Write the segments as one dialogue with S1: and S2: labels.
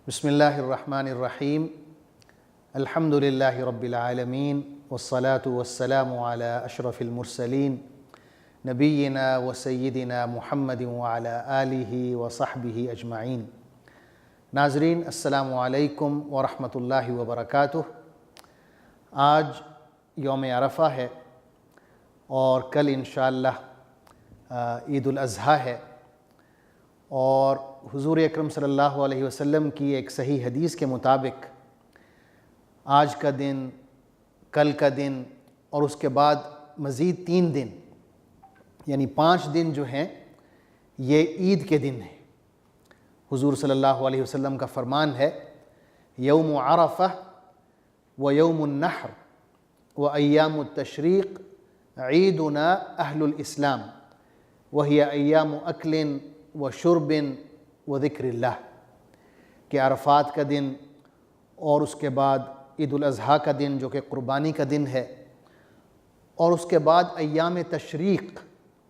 S1: بسم اللہ الرحمن الرحیم الحمد للہ رب العالمین والصلاة والسلام علی اشرف المرسلین نبینا و سیدنا محمد وعلی آلہ وصحبہ اجمعین۔ ناظرین السلام علیکم ورحمۃ اللہ وبرکاتہ۔ آج یوم عرفہ ہے اور کل انشاءاللہ عید الاضحیٰ ہے، اور حضور اکرم صلی اللہ علیہ وسلم کی ایک صحیح حدیث کے مطابق آج کا دن، کل کا دن اور اس کے بعد مزید 3 دن یعنی 5 دن جو ہیں یہ عید کے دن ہیں۔ حضور صلی اللہ علیہ وسلم کا فرمان ہے یوم عرفہ و یوم النحر و ایام التشریق عیدنا اہل الاسلام وہی ایام اکل و شرب و ذکر اللہ، کہ عرفات کا دن اور اس کے بعد عید الاضحیٰ کا دن جو کہ قربانی کا دن ہے، اور اس کے بعد ایام تشریق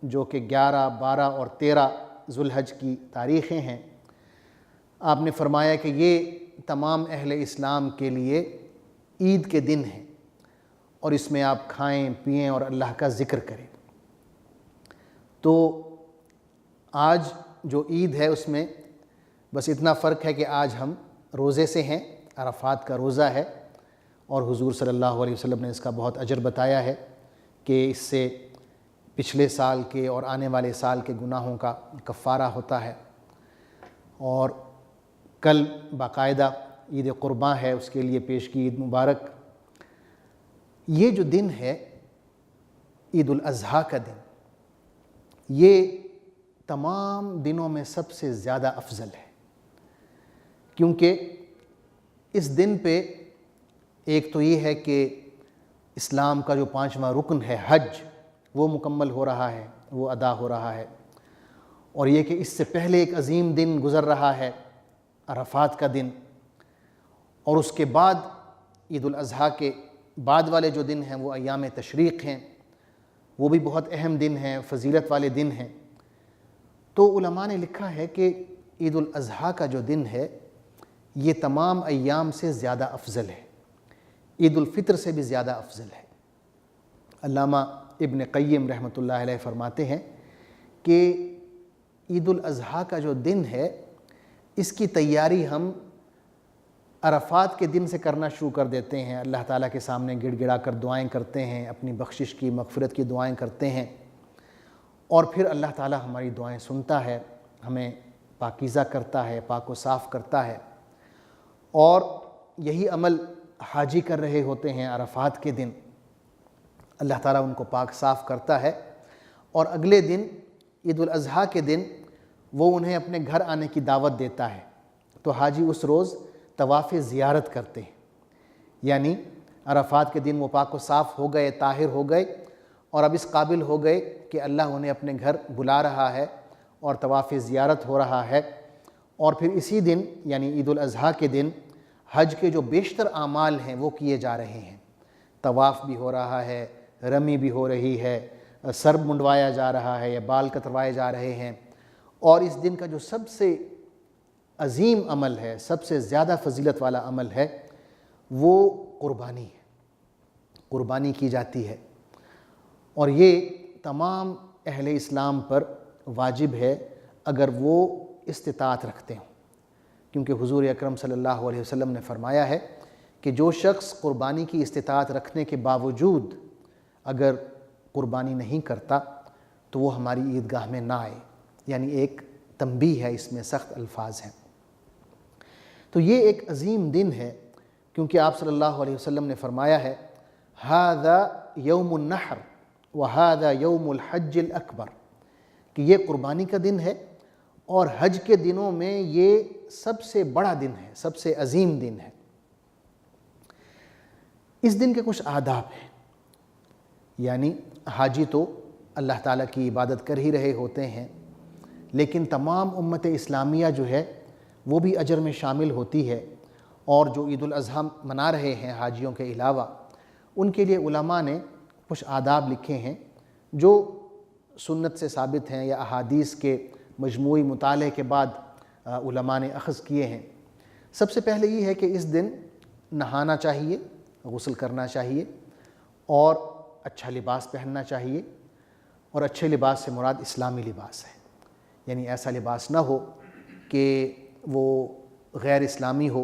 S1: جو کہ 11، 12 اور 13 ذوالحج کی تاریخیں ہیں۔ آپ نے فرمایا کہ یہ تمام اہل اسلام کے لیے عید کے دن ہیں، اور اس میں آپ کھائیں پئیں اور اللہ کا ذکر کریں۔ تو آج جو عید ہے اس میں بس اتنا فرق ہے کہ آج ہم روزے سے ہیں، عرفات کا روزہ ہے، اور حضور صلی اللہ علیہ وسلم نے اس کا بہت اجر بتایا ہے کہ اس سے پچھلے سال کے اور آنے والے سال کے گناہوں کا کفارہ ہوتا ہے۔ اور کل باقاعدہ عید قرباں ہے، اس کے لیے پیش کی عید مبارک۔ یہ جو دن ہے عید الاضحیٰ کا دن، یہ تمام دنوں میں سب سے زیادہ افضل ہے، کیونکہ اس دن پہ ایک تو یہ ہے کہ اسلام کا جو 5واں رکن ہے حج، وہ مکمل ہو رہا ہے، وہ ادا ہو رہا ہے، اور یہ کہ اس سے پہلے ایک عظیم دن گزر رہا ہے عرفات کا دن، اور اس کے بعد عید الاضحیٰ کے بعد والے جو دن ہیں وہ ایام تشریق ہیں، وہ بھی بہت اہم دن ہیں، فضیلت والے دن ہیں۔ تو علماء نے لکھا ہے کہ عید الاضحیٰ کا جو دن ہے یہ تمام ایام سے زیادہ افضل ہے، عید الفطر سے بھی زیادہ افضل ہے۔ علامہ ابن قیم رحمۃ اللہ علیہ فرماتے ہیں کہ عید الاضحیٰ کا جو دن ہے اس کی تیاری ہم عرفات کے دن سے کرنا شروع کر دیتے ہیں، اللہ تعالیٰ کے سامنے گڑ گڑا کر دعائیں کرتے ہیں، اپنی بخشش کی، مغفرت کی دعائیں کرتے ہیں، اور پھر اللہ تعالیٰ ہماری دعائیں سنتا ہے، ہمیں پاکیزہ کرتا ہے، پاک و صاف کرتا ہے۔ اور یہی عمل حاجی کر رہے ہوتے ہیں عرفات کے دن، اللہ تعالیٰ ان کو پاک صاف کرتا ہے، اور اگلے دن عید الاضحیٰ کے دن وہ انہیں اپنے گھر آنے کی دعوت دیتا ہے۔ تو حاجی اس روز طواف زیارت کرتے ہیں، یعنی عرفات کے دن وہ پاک و صاف ہو گئے، طاہر ہو گئے، اور اب اس قابل ہو گئے کہ اللہ انہیں اپنے گھر بلا رہا ہے اور طواف زیارت ہو رہا ہے، اور پھر اسی دن یعنی عید الاضحیٰ کے دن حج کے جو بیشتر اعمال ہیں وہ کیے جا رہے ہیں۔ طواف بھی ہو رہا ہے، رمی بھی ہو رہی ہے، سر منڈوایا جا رہا ہے یا بال کتروائے جا رہے ہیں، اور اس دن کا جو سب سے عظیم عمل ہے، سب سے زیادہ فضیلت والا عمل ہے، وہ قربانی ہے، قربانی کی جاتی ہے، اور یہ تمام اہل اسلام پر واجب ہے اگر وہ استطاعت رکھتے ہوں، کیونکہ حضور اکرم صلی اللہ علیہ وسلم نے فرمایا ہے کہ جو شخص قربانی کی استطاعت رکھنے کے باوجود اگر قربانی نہیں کرتا تو وہ ہماری عیدگاہ میں نہ آئے، یعنی ایک تنبیہ ہے، اس میں سخت الفاظ ہیں۔ تو یہ ایک عظیم دن ہے، کیونکہ آپ صلی اللہ علیہ وسلم نے فرمایا ہے ھذا یوم النحر وھذا یوم الحج الاکبر، کہ یہ قربانی کا دن ہے اور حج کے دنوں میں یہ سب سے بڑا دن ہے، سب سے عظیم دن ہے۔ اس دن کے کچھ آداب ہیں، یعنی حاجی تو اللہ تعالیٰ کی عبادت کر ہی رہے ہوتے ہیں، لیکن تمام امت اسلامیہ جو ہے وہ بھی اجر میں شامل ہوتی ہے، اور جو عید الاضحیٰ منا رہے ہیں حاجیوں کے علاوہ، ان کے لیے علماء نے کچھ آداب لکھے ہیں جو سنت سے ثابت ہیں یا احادیث کے مجموعی مطالعے کے بعد علماء نے اخذ کیے ہیں۔ سب سے پہلے یہ ہے کہ اس دن نہانا چاہیے، غسل کرنا چاہیے اور اچھا لباس پہننا چاہیے، اور اچھے لباس سے مراد اسلامی لباس ہے، یعنی ایسا لباس نہ ہو کہ وہ غیر اسلامی ہو،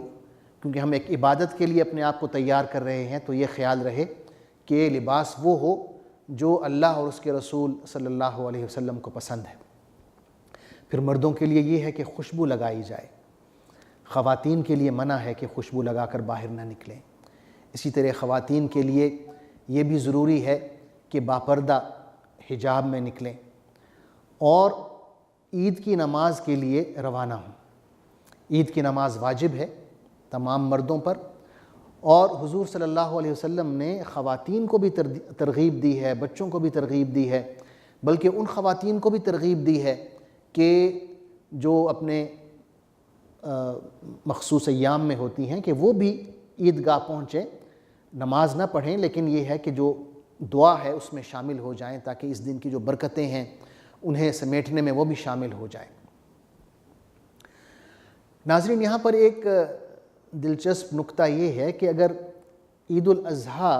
S1: کیونکہ ہم ایک عبادت کے لیے اپنے آپ کو تیار کر رہے ہیں، تو یہ خیال رہے کہ لباس وہ ہو جو اللہ اور اس کے رسول صلی اللہ علیہ وسلم کو پسند ہے۔ پھر مردوں کے لیے یہ ہے کہ خوشبو لگائی جائے، خواتین کے لیے منع ہے کہ خوشبو لگا کر باہر نہ نکلیں۔ اسی طرح خواتین کے لیے یہ بھی ضروری ہے کہ باپردہ حجاب میں نکلیں اور عید کی نماز کے لیے روانہ ہوں۔ عید کی نماز واجب ہے تمام مردوں پر، اور حضور صلی اللہ علیہ وسلم نے خواتین کو بھی ترغیب دی ہے، بچوں کو بھی ترغیب دی ہے، بلکہ ان خواتین کو بھی ترغیب دی ہے کہ جو اپنے مخصوص ایام میں ہوتی ہیں کہ وہ بھی عیدگاہ پہنچیں، نماز نہ پڑھیں، لیکن یہ ہے کہ جو دعا ہے اس میں شامل ہو جائیں تاکہ اس دن کی جو برکتیں ہیں انہیں سمیٹنے میں وہ بھی شامل ہو جائیں۔ ناظرین، یہاں پر ایک دلچسپ نکتہ یہ ہے کہ اگر عید الاضحیٰ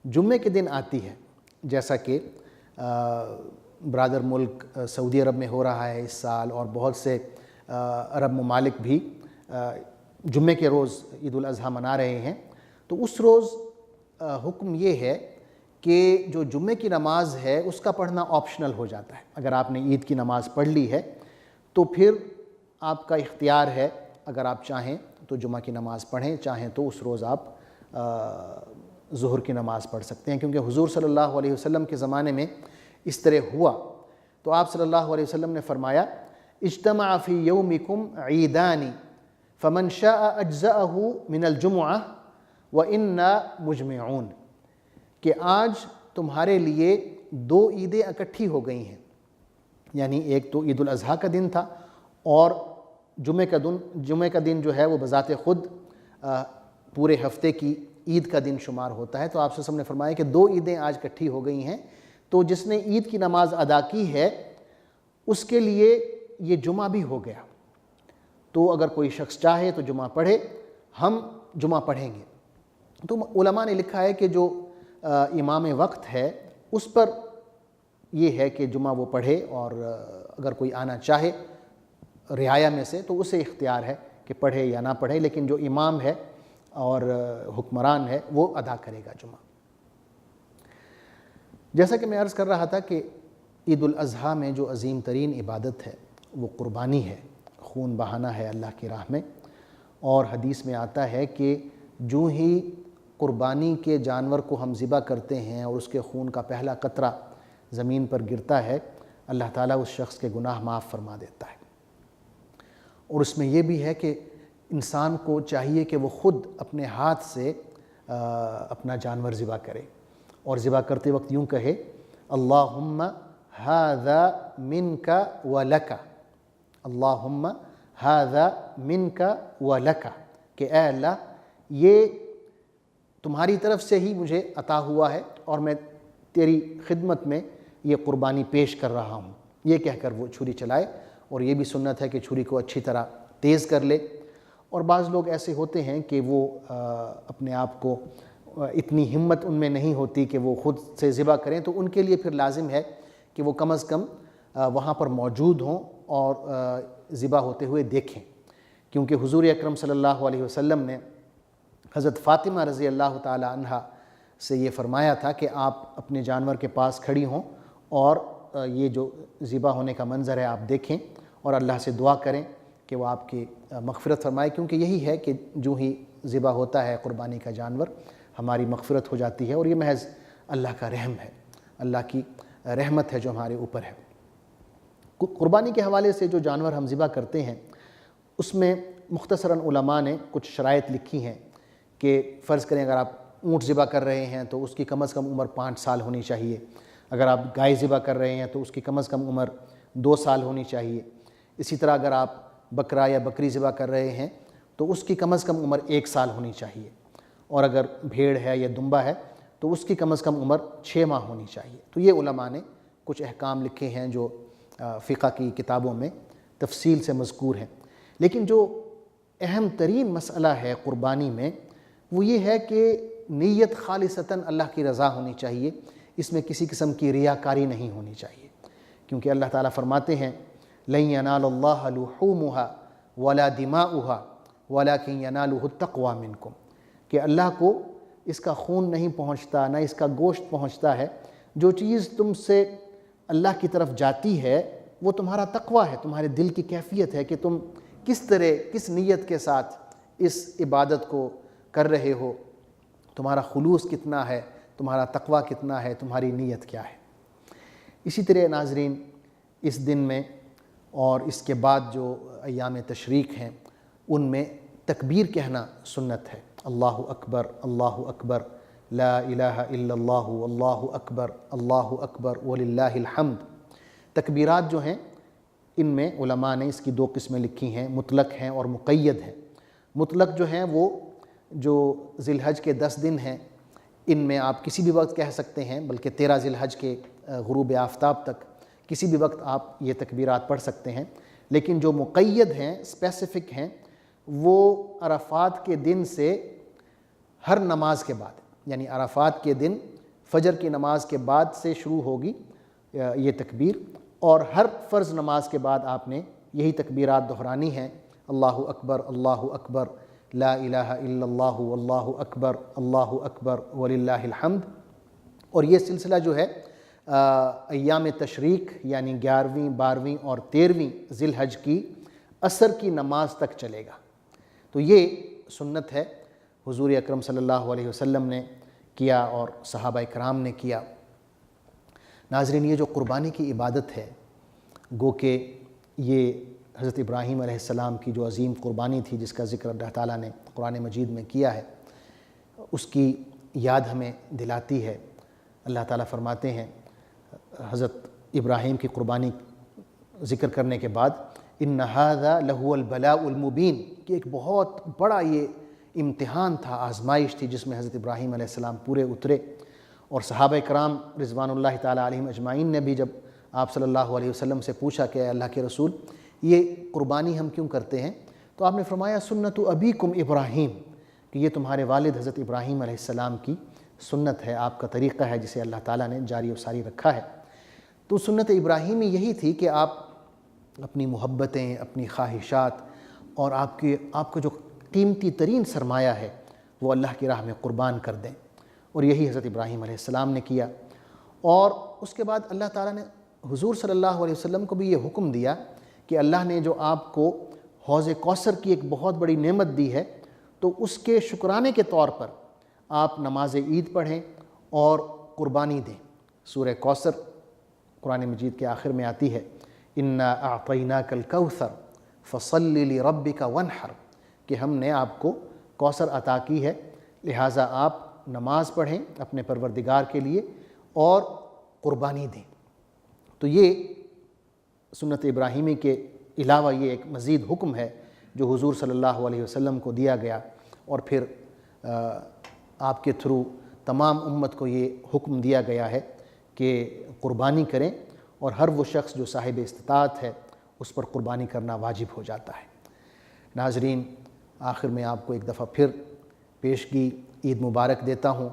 S1: جمعے کے دن آتی ہے، جیسا کہ برادر ملک سعودی عرب میں ہو رہا ہے اس سال، اور بہت سے عرب ممالک بھی جمعے کے روز عید الاضحیٰ منا رہے ہیں، تو اس روز حکم یہ ہے کہ جو جمعے کی نماز ہے اس کا پڑھنا آپشنل ہو جاتا ہے۔ اگر آپ نے عید کی نماز پڑھ لی ہے تو پھر آپ کا اختیار ہے، اگر آپ چاہیں تو جمعہ کی نماز پڑھیں، چاہیں تو اس روز آپ ظہر کی نماز پڑھ سکتے ہیں، کیونکہ حضور صلی اللہ علیہ وسلم کے زمانے میں اس طرح ہوا۔ تو آپ صلی اللہ علیہ وسلم نے فرمایا اجتمع فی یومکم عیدان فمن شاء اجزأہ من الجمعہ وإنا مجمعون، کہ آج تمہارے لیے دو عیدیں اکٹھی ہو گئی ہیں، یعنی ایک تو عید الاضحیٰ کا دن تھا اور جمعے کا دن جو ہے وہ بذات خود پورے ہفتے کی عید کا دن شمار ہوتا ہے۔ تو آپ صلی اللہ علیہ وسلم نے فرمایا کہ دو عیدیں آج اکٹھی ہو گئی ہیں، تو جس نے عید کی نماز ادا کی ہے اس کے لیے یہ جمعہ بھی ہو گیا۔ تو اگر کوئی شخص چاہے تو جمعہ پڑھے، ہم جمعہ پڑھیں گے۔ تو علماء نے لکھا ہے کہ جو امام وقت ہے اس پر یہ ہے کہ جمعہ وہ پڑھے، اور اگر کوئی آنا چاہے رعایا میں سے تو اسے اختیار ہے کہ پڑھے یا نہ پڑھے، لیکن جو امام ہے اور حکمران ہے وہ ادا کرے گا جمعہ۔ جیسا کہ میں عرض کر رہا تھا کہ عید الاضحیٰ میں جو عظیم ترین عبادت ہے وہ قربانی ہے، خون بہانا ہے اللہ کی راہ میں، اور حدیث میں آتا ہے کہ جو ہی قربانی کے جانور کو ہم ذبح کرتے ہیں اور اس کے خون کا پہلا قطرہ زمین پر گرتا ہے، اللہ تعالیٰ اس شخص کے گناہ معاف فرما دیتا ہے۔ اور اس میں یہ بھی ہے کہ انسان کو چاہیے کہ وہ خود اپنے ہاتھ سے اپنا جانور ذبح کرے، اور ذبح کرتے وقت یوں کہے اللہم ھذا منک ولک، اللہم ھذا منک ولک، کہ اے اللہ یہ تمہاری طرف سے ہی مجھے عطا ہوا ہے اور میں تیری خدمت میں یہ قربانی پیش کر رہا ہوں، یہ کہہ کر وہ چھری چلائے۔ اور یہ بھی سنت ہے کہ چھری کو اچھی طرح تیز کر لے۔ اور بعض لوگ ایسے ہوتے ہیں کہ وہ اپنے آپ کو اتنی ہمت ان میں نہیں ہوتی کہ وہ خود سے ذبح کریں، تو ان کے لیے پھر لازم ہے کہ وہ کم از کم وہاں پر موجود ہوں اور ذبح ہوتے ہوئے دیکھیں، کیونکہ حضور اکرم صلی اللہ علیہ وسلم نے حضرت فاطمہ رضی اللہ تعالی عنہ سے یہ فرمایا تھا کہ آپ اپنے جانور کے پاس کھڑی ہوں اور یہ جو ذبح ہونے کا منظر ہے آپ دیکھیں اور اللہ سے دعا کریں کہ وہ آپ کی مغفرت فرمائے، کیونکہ یہی ہے کہ جو ہی ذبح ہوتا ہے قربانی کا جانور ہماری مغفرت ہو جاتی ہے، اور یہ محض اللہ کا رحم ہے، اللہ کی رحمت ہے جو ہمارے اوپر ہے۔ قربانی کے حوالے سے جو جانور ہم ذبح کرتے ہیں اس میں مختصراً علماء نے کچھ شرائط لکھی ہیں کہ فرض کریں اگر آپ اونٹ ذبح کر رہے ہیں تو اس کی کم از کم عمر 5 سال ہونی چاہیے، اگر آپ گائے ذبح کر رہے ہیں تو اس کی کم از کم عمر 2 سال ہونی چاہیے، اسی طرح اگر آپ بکرا یا بکری ذبح کر رہے ہیں تو اس کی کم از کم عمر 1 سال ہونی چاہیے، اور اگر بھیڑ ہے یا دمبا ہے تو اس کی کم از کم عمر 6 ماہ ہونی چاہیے۔ تو یہ علماء نے کچھ احکام لکھے ہیں جو فقہ کی کتابوں میں تفصیل سے مذکور ہیں، لیکن جو اہم ترین مسئلہ ہے قربانی میں وہ یہ ہے کہ نیت خالصتاً اللہ کی رضا ہونی چاہیے، اس میں کسی قسم کی ریاکاری نہیں ہونی چاہیے، کیونکہ اللہ تعالیٰ فرماتے ہیں لَن يَنَالَ اللَّهَ لُحُومُهَا وَلَا دِمَاؤُهَا وَلَكِنْ يَنَالُهُ التَّقْوَى مِنْكُمْ، کہ اللہ کو اس کا خون نہیں پہنچتا، نہ اس کا گوشت پہنچتا ہے، جو چیز تم سے اللہ کی طرف جاتی ہے وہ تمہارا تقویٰ ہے، تمہارے دل کی کیفیت ہے کہ تم کس طرح کس نیت کے ساتھ اس عبادت کو کر رہے ہو، تمہارا خلوص کتنا ہے، تمہارا تقویٰ کتنا ہے، تمہاری نیت کیا ہے۔ اسی طرح ناظرین اس دن میں اور اس کے بعد جو ایام تشریق ہیں ان میں تکبیر کہنا سنت ہے، اللہ اکبر اللہ اکبر لا الہ الا اللہ اللہ اکبر وللہ الحمد۔ تکبیرات جو ہیں ان میں علماء نے اس کی دو قسمیں لکھی ہیں، مطلق ہیں اور مقید ہیں۔ مطلق جو ہیں وہ جو ذی الحج کے 10 دن ہیں ان میں آپ کسی بھی وقت کہہ سکتے ہیں، بلکہ 13 ذی الحج کے غروب آفتاب تک کسی بھی وقت آپ یہ تکبیرات پڑھ سکتے ہیں، لیکن جو مقید ہیں اسپیسیفک ہیں وہ عرفات کے دن سے ہر نماز کے بعد، یعنی عرفات کے دن فجر کی نماز کے بعد سے شروع ہوگی یہ تکبیر، اور ہر فرض نماز کے بعد آپ نے یہی تکبیرات دہرانی ہیں، اللہ اکبر لا الہ الا اللہ اللہ اکبر وللہ الحمد۔ اور یہ سلسلہ جو ہے ایام تشریق یعنی 11ویں 12ویں اور 13ویں ذی الحج کی عصر کی نماز تک چلے گا۔ تو یہ سنت ہے، حضور اکرم صلی اللہ علیہ وسلم نے کیا اور صحابہ کرام نے کیا۔ ناظرین یہ جو قربانی کی عبادت ہے گو کہ یہ حضرت ابراہیم علیہ السلام کی جو عظیم قربانی تھی جس کا ذکر اللہ تعالیٰ نے قرآن مجید میں کیا ہے، اس کی یاد ہمیں دلاتی ہے۔ اللہ تعالیٰ فرماتے ہیں حضرت ابراہیم کی قربانی ذکر کرنے کے بعد ان ھذا لہو البلاء المبین، کہ ایک بہت بڑا یہ امتحان تھا، آزمائش تھی جس میں حضرت ابراہیم علیہ السلام پورے اترے، اور صحابہ کرام رضوان اللہ تعالیٰ علیہم اجمعین نے بھی جب آپ صلی اللہ علیہ وسلم سے پوچھا کہ اے اللہ کے رسول یہ قربانی ہم کیوں کرتے ہیں، تو آپ نے فرمایا سنت ابیکم ابراہیم، کہ یہ تمہارے والد حضرت ابراہیم علیہ السلام کی سنت ہے، آپ کا طریقہ ہے جسے اللہ تعالیٰ نے جاری و ساری رکھا ہے۔ تو سنت ابراہیمی یہی تھی کہ آپ اپنی محبتیں، اپنی خواہشات اور آپ کا جو قیمتی ترین سرمایہ ہے وہ اللہ کی راہ میں قربان کر دیں، اور یہی حضرت ابراہیم علیہ السلام نے کیا۔ اور اس کے بعد اللہ تعالیٰ نے حضور صلی اللہ علیہ وسلم کو بھی یہ حکم دیا کہ اللہ نے جو آپ کو حوض کوثر کی ایک بہت بڑی نعمت دی ہے تو اس کے شکرانے کے طور پر آپ نماز عید پڑھیں اور قربانی دیں۔ سورہ کوثر قرآن مجید کے آخر میں آتی ہے انا اعطیناک الکوثر فصل لربک وانحر، کہ ہم نے آپ کو کوثر عطا کی ہے لہٰذا آپ نماز پڑھیں اپنے پروردگار کے لیے اور قربانی دیں۔ تو یہ سنت ابراہیمی کے علاوہ یہ ایک مزید حکم ہے جو حضور صلی اللہ علیہ وسلم کو دیا گیا، اور پھر آپ کے تھرو تمام امت کو یہ حکم دیا گیا ہے کہ قربانی کریں، اور ہر وہ شخص جو صاحب استطاعت ہے اس پر قربانی کرنا واجب ہو جاتا ہے۔ ناظرین آخر میں آپ کو ایک دفعہ پھر پیشگی عید مبارک دیتا ہوں۔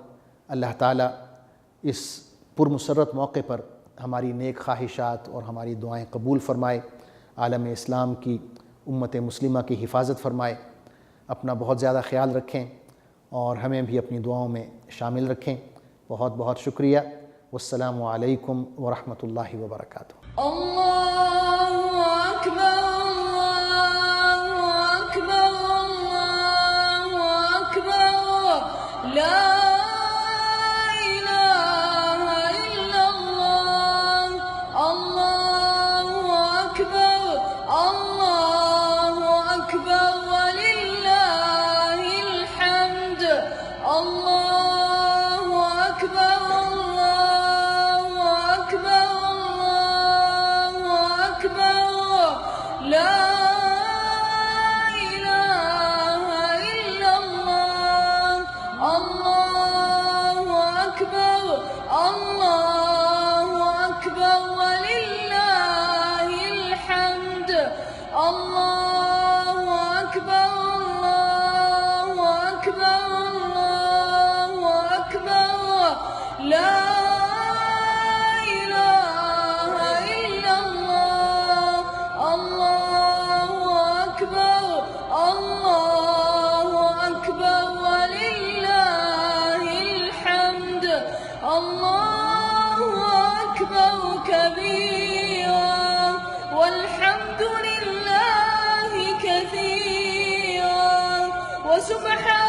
S1: اللہ تعالیٰ اس پرمسرت موقع پر ہماری نیک خواہشات اور ہماری دعائیں قبول فرمائے، عالم اسلام کی امت مسلمہ کی حفاظت فرمائے۔ اپنا بہت زیادہ خیال رکھیں اور ہمیں بھی اپنی دعاؤں میں شامل رکھیں۔ بہت بہت شکریہ۔ والسلام علیکم ورحمۃ اللہ وبرکاتہ۔
S2: اللہ اکبر اللہ اکبر اللہ اکبر لا الہ الا اللہ اللہ اکبر وللہ الحمد اللہ اکبر اللہ اکبر اللہ اکبر سبحان